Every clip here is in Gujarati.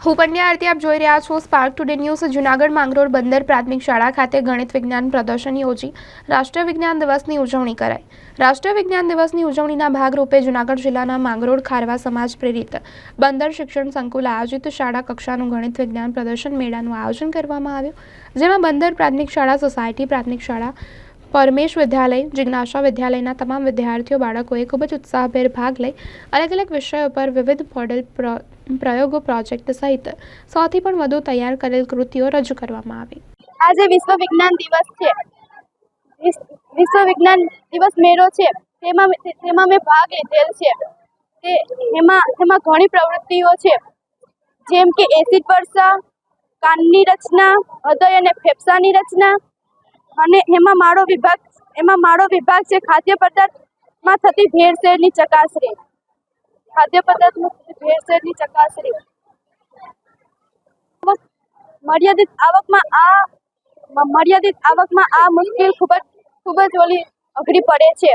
હું પંડ્યા આરતી આપ જોઈ રહ્યા છો spark today news. Junagadh Mangrol બંદર પ્રાથમિક શાળા ખાતે ગણિત વિજ્ઞાન પ્રદર્શન યોજી રાષ્ટ્રીય વિજ્ઞાન દિવસની ઉજવણી કરાઈ। રાષ્ટ્રીય વિજ્ઞાન દિવસની ઉજવણીના ભાગરૂપે જૂનાગઢ જિલ્લાના માંગરોળ ખારવા સમાજ પ્રેરિત બંદર શિક્ષણ સંકુલ આયોજિત શાળા કક્ષાનું ગણિત વિજ્ઞાન પ્રદર્શન મેળાનું આયોજન કરવામાં આવ્યું, જેમાં બંદર પ્રાથમિક શાળા, સોસાયટી પ્રાથમિક શાળા, પરમેશ વિદ્યાલય, જિજ્ઞાસા વિદ્યાલયના તમામ વિદ્યાર્થીઓ બાળકોએ ખૂબ જ ઉત્સાહભેર ભાગ લઈ અલગ અલગ વિષયો પર વિવિધ મોડેલ પ્રયોગો, પ્રોજેક્ટ સહિત 100થી પણ વધુ તૈયાર કરેલ કૃતિઓ રજૂ કરવામાં આવી। આજે વિશ્વ વિજ્ઞાન દિવસ છે। વિશ્વ વિજ્ઞાન દિવસ મેળો છે, તેમાં મેં ભાગ લીધેલ છે। એમાં ઘણી પ્રવૃત્તિઓ છે, જેમ કે એસિડ વર્ષા, કાનની રચના, હૃદય અને ફેફસાની રચના, અને એમાં મારો વિભાગ છે ખાદ્ય પદાર્થમાં થતી ભેળસેળની ચકાસણી। મર્યાદિત આવકમાં આ મુશ્કેલ ખૂબ જ અઘરી પડે છે,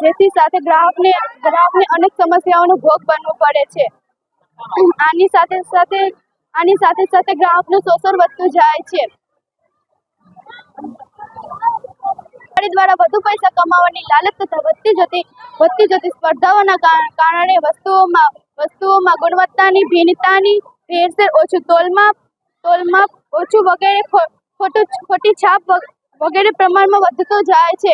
જેથી સાથે ગ્રાહકને અનેક સમસ્યાઓનો ભોગ બનવું પડે છે। આની સાથે સાથે ગ્રાહકનું શોષણ વધતું જાય છે। દ્વારા વધુ પૈસા કમાવાની લાલચ તથા વધતી જતી સ્પર્ધાઓના કારણે વસ્તુઓમાં ગુણવત્તાની ભિન્નતાની ભેળસેળ, ઓછું તોલમાપ ઓછું વગેરે, ખોટી છાપ વગેરે પ્રમાણમાં વધતો જાય છે।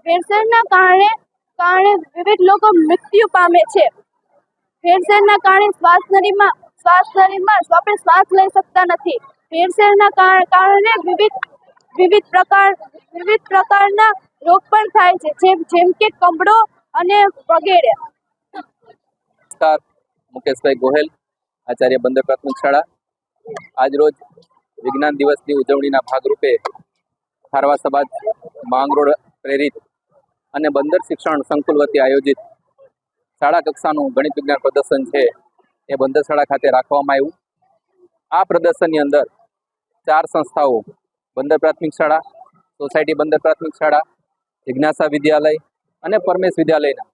ભેળસેળના કારણે વિવિધ લોકો મૃત્યુ પામે છે। ભેળસેળના કારણે આપણે શ્વાસ લઈ શકતા નથી। ભેળસેળના કારણે વિવિધ પ્રકારના રોગ પણ થાય છે, જેમ કે કમળો અને વગેરે। નમસ્કાર, મુકેશભાઈ ગોહેલ, આચાર્ય બંદર પ્રાથમિક શાળા। આજરોજ વિજ્ઞાન દિવસની ઉજવણીના ભાગરૂપે ખારવા સમાજ માંગરોળ પ્રેરિત અને બંદર શિક્ષણ સંકુલ વતી આયોજિત શાળા કક્ષાનું ગણિત વિજ્ઞાન પ્રદર્શન છે એ બંદર શાળા ખાતે રાખવામાં આવ્યું। આ પ્રદર્શનની અંદર 4 સંસ્થાઓ, બંદર પ્રાથમિક શાળા, સોસાયટી બંદર પ્રાથમિક શાળા, જિજ્ઞાસા વિદ્યાલય અને પરમેશ વિદ્યાલયના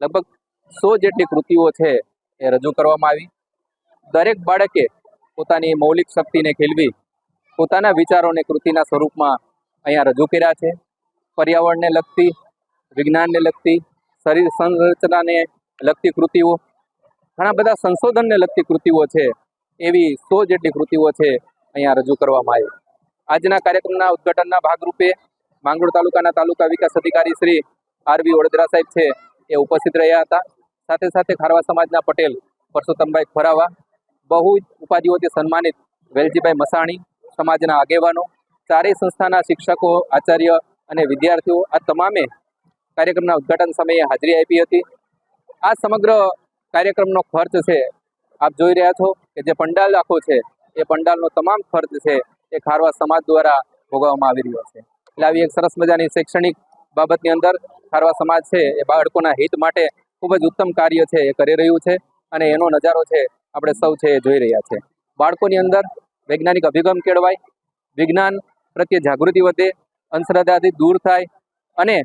લગભગ 100 જેટલી કૃતિઓ છે એ રજૂ કરવામાં આવી। દરેક બાળકે પોતાની મૌલિક શક્તિને ખીલવી પોતાના વિચારોને કૃતિના સ્વરૂપમાં અહીંયા રજૂ કર્યા છે। પર્યાવરણને લગતી, વિજ્ઞાનને લગતી, શરીર સંરચનાને લગતી કૃતિઓ, ઘણા બધા સંશોધનને લગતી કૃતિઓ છે, એવી 100 જેટલી કૃતિઓ છે અહીંયા રજૂ કરવામાં આવી। આજના કાર્યક્રમના ઉદ્ઘાટનના ભાગરૂપે માંગરોળ તાલુકાના તાલુકા વિકાસ અધિકારી શ્રી આરવી ઓડેદરા સાહેબ છે એ ઉપસ્થિત રહ્યા હતા। સાથે સાથે ખારવા સમાજના પટેલ પરસોત્તમભાઈ ખોરાવા, બહુ ઉપાધિઓથી સન્માનિત વેલજીભાઈ મસાણી, સમાજના આગેવાનો, ચારેય સંસ્થાના શિક્ષકો, આચાર્ય અને વિદ્યાર્થીઓ આ તમામે કાર્યક્રમના ઉદ્ઘાટન સમયે હાજરી આપી હતી। આ સમગ્ર કાર્યક્રમનો ખર્ચ છે આપ જોઈ રહ્યા છો કે જે પંડાલ આખો છે એ પંડાલનો તમામ ખર્ચ છે એ ખારવા સમાજ દ્વારા ભોગવવામાં આવી રહ્યો છે। એટલે આવી એક સરસ મજાની શૈક્ષણિક બાબતની અંદર ખારવા સમાજ છે એ બાળકોના હિત માટે ખૂબ જ ઉત્તમ કાર્ય છે એ કરી રહ્યું છે અને એનો નજારો છે આપણે સૌ છે એ જોઈ રહ્યા છે। બાળકોની અંદર વૈજ્ઞાનિક અભિગમ કેળવાય, વિજ્ઞાન પ્રત્યે જાગૃતિ વધે, અંધશ્રદ્ધાથી દૂર થાય અને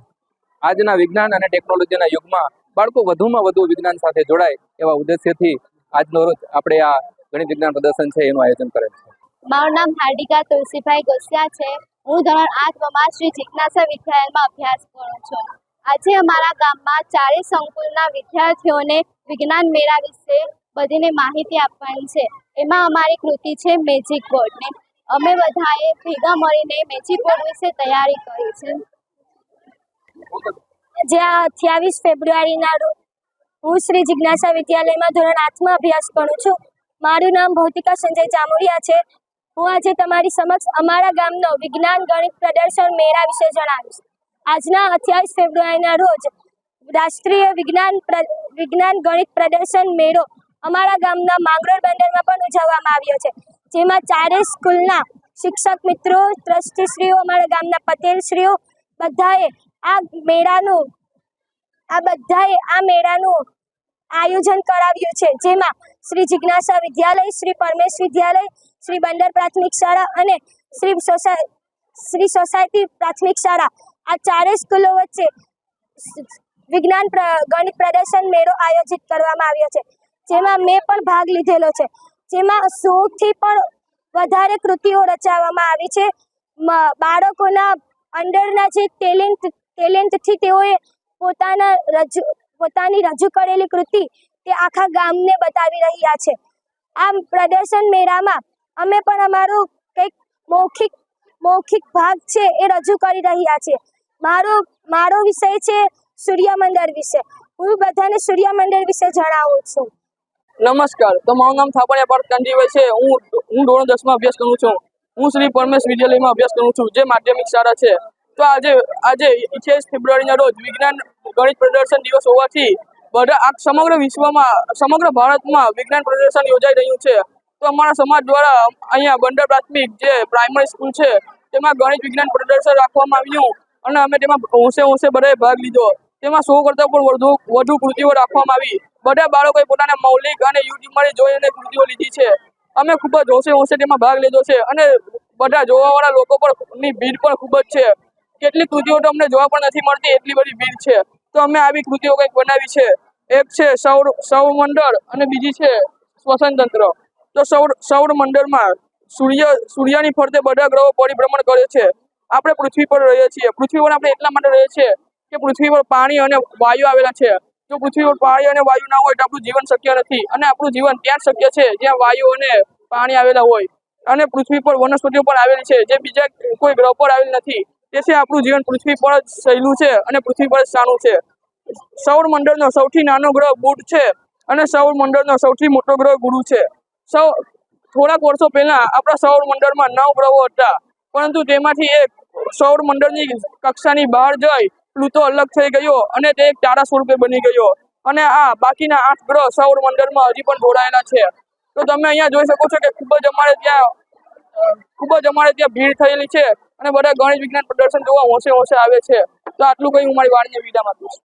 આજના વિજ્ઞાન અને ટેકનોલોજીના યુગમાં બાળકો વધુમાં વધુ વિજ્ઞાન સાથે જોડાય એવા ઉદ્દેશ્યથી આજનો રોજ આપણે આ ગણિત વિજ્ઞાન પ્રદર્શન છે એનું આયોજન કરેલ છે। મારું નામ હાર્દિકા તુલસીભાઈ ગોસિયા છે। હું ધોરણ 8માં શ્રી જિજ્ઞાસા વિદ્યાલયમાં અભ્યાસ કરું છું। આજે અમારા ગામમાં 4 સંકુલના વિદ્યાર્થીઓને વિજ્ઞાન મેળા વિશે બધીને માહિતી આપવાની છે। એમાં અમારી કૃતિ છે મેજિક બોર્ડની। અમે બધાએ ભેગા મળીને મેજિક બોર્ડ વિશે તૈયારી કરી છે। જ્યાં 28 ફેબ્રુઆરીના રોજ હું શ્રી જિજ્ઞાસા વિદ્યાલયમાં ધોરણ 8માં અભ્યાસ કરું છું। મારું નામ ભૌતિકા સંજય જામુડિયા છે। હું આજે તમારી સમક્ષ અમારા ગામનો વિજ્ઞાન ગણિત પ્રદર્શન મેળા વિશે જણાવીશ। આજના 28 ફેબ્રુઆરીના રોજ રાષ્ટ્રીય વિજ્ઞાન ગણિત પ્રદર્શન મેળો અમારા ગામના માંગરોળ બંદરમાં પણ ઉજવવામાં આવ્યો છે, જેમાં 4 સ્કૂલના શિક્ષક મિત્રો, ટ્રસ્ટીશ્રીઓ, અમારા ગામના પટેલશ્રીઓ બધાએ આ મેળાનું આયોજન કરાવ્યું છે, જેમાં શ્રી જિજ્ઞાસા વિદ્યાલય, શ્રી પરમેશ વિદ્યાલય, શ્રી બંદર પ્રાથમિક શાળા અને શ્રી સોસાયટી પ્રાથમિક શાળા આ 4 સ્કૂલો વચ્ચે વિજ્ઞાન ગણિત પ્રદર્શન મેળો આયોજિત કરવામાં આવ્યો છે। જેમાં મેં પણ ભાગ લીધેલો છે, જેમાં 100થી પણ વધારે કૃતિઓ રચાવવામાં આવી છે. બાળકોના અંડરના જે ટેલેન્ટથી તેઓએ પોતાની રજૂ કરેલી કૃતિ તે આખા ગામને બતાવી રહ્યા છે. આ પ્રદર્શન મેળામાં અમે પણ અમારું કંઈક મૌખિક ભાગ છે એ રજૂ કરી રહ્યા છીએ. મારો વિષય છે સૂર્યમંડળ વિશે. હું બધાને સૂર્યમંડળ વિશે જણાવું છું. નમસ્કાર, તો મારું નામ થાપણિયા પાર્થ કાનજીભાઈ છે. હું ધોરણ 10માં અભ્યાસ કરું છું. હું શ્રી પરમેશ વિદ્યાલયમાં અભ્યાસ કરું છું, જે માધ્યમિક શાળા છે. તો આજે 28 ફેબ્રુઆરીના રોજ વિજ્ઞાન ગણિત પ્રદર્શન દિવસ હોવાથી સમગ્ર વિશ્વમાં, સમગ્ર ભારતમાં વિજ્ઞાન પ્રદર્શન યોજાઈ રહ્યું છે. તો અમારા સમાજ દ્વારા અહીંયા બંદર પ્રાથમિક જે પ્રાઇમરી સ્કૂલ છે તેમાં ગણિત વિજ્ઞાન પ્રદર્શન રાખવામાં આવ્યું અને અમે તેમાં હોંશે બધાએ ભાગ લીધો. તેમાં 100 કરતાં પણ વધુ કૃતિઓ રાખવામાં આવી. બધા બાળકોએ પોતાના મૌલિક અને યુટ્યુબમાંથી જોઈને કૃતિઓ લીધી છે. અમે ખૂબ જ હોંશે તેમાં ભાગ લીધો છે અને બધા જોવાવાળા લોકો ની ભીડ પણ ખૂબ જ છે. કેટલીક કૃતિઓ તો અમને જોવા પણ નથી મળતી, એટલી બધી ભીડ છે. તો અમે આવી કૃતિઓ કંઈક બનાવી છે. એક છે સૌરમંડળ અને બીજી છે શ્વસન તંત્ર. તો સૌરમંડળમાં સૂર્યની ફરતે બધા ગ્રહો પરિભ્રમણ કરે છે. આપણે પૃથ્વી પર રહીએ છીએ. પૃથ્વી પર આપણે એટલા માટે રહીએ છીએ કે પૃથ્વી પર પાણી અને વાયુ આવેલા છે. જો પૃથ્વી પર પાણી અને વાયુ ના હોય તો આપણું જીવન શક્ય નથી, અને આપણું જીવન ત્યાં જ શક્ય છે જ્યાં વાયુ અને પાણી આવેલા હોય. અને પૃથ્વી પર વનસ્પતિઓ પણ આવેલી છે જે બીજા કોઈ ગ્રહ પર આવેલી નથી. તેથી આપણું જીવન પૃથ્વી પર જ સહેલું છે અને પૃથ્વી પર જ સારું છે. સૌરમંડળનો સૌથી નાનો ગ્રહ બુધ છે અને સૌરમંડળનો સૌથી મોટો ગ્રહ ગુરુ છે. થોડાક વર્ષો પહેલા આપણા સૌરમંડળમાં 9 ગ્રહો હતા, પરંતુ તેમાંથી એક સૌરમંડળની કક્ષાની બહાર જઈ પ્લુતો અલગ થઈ ગયો અને તે એક તારા સ્વરૂપે બની ગયો. અને આ બાકીના 8 ગ્રહ સૌરમંડળમાં હજી પણ જોડાયેલા છે. તો તમે અહીંયા જોઈ શકો છો કે ખૂબ જ અમારે ત્યાં ભીડ થયેલી છે અને બધા ગણિત વિજ્ઞાન પ્રદર્શન જોવા હોંશે આવે છે. તો આટલું કંઈ હું મારી વાણીને વિરામ આપીશ.